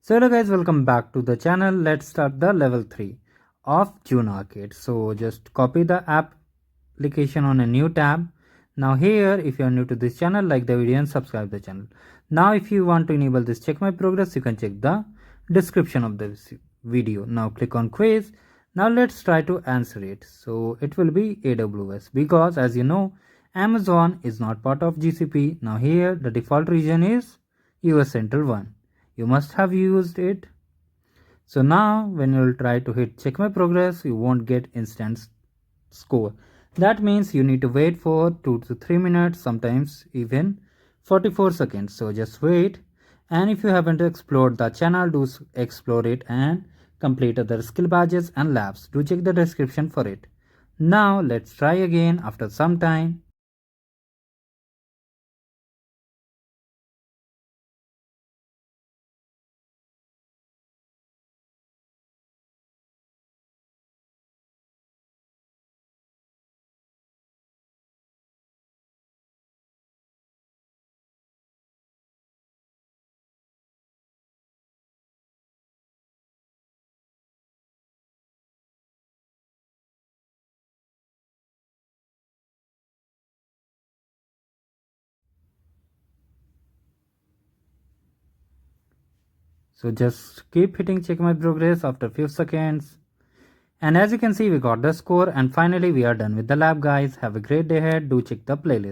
So hello guys, welcome back to the channel. Let's start the level 3 of Qwiklabs Arcade. So just copy the application on a new tab. Now here, if you are new to this channel, like the video and subscribe the channel. Now if you want to enable this check my progress, you can check the description of this video. Now click on quiz. Now let's try to answer it. So it will be AWS because as you know, Amazon is not part of GCP. Now here the default region is US Central 1. You must have used it. So now when you will try to hit check my progress, you won't get instant score. That means you need to wait for 2 to 3 minutes, sometimes even 44 seconds. So just wait. And if you haven't explored the channel, do explore it and complete other skill badges and labs. Do check the description for it. Now let's try again after some time. So just keep hitting check my progress after few seconds. And as you can see, we got the score and finally we are done with the lab guys. Have a great day ahead. Do check the playlist.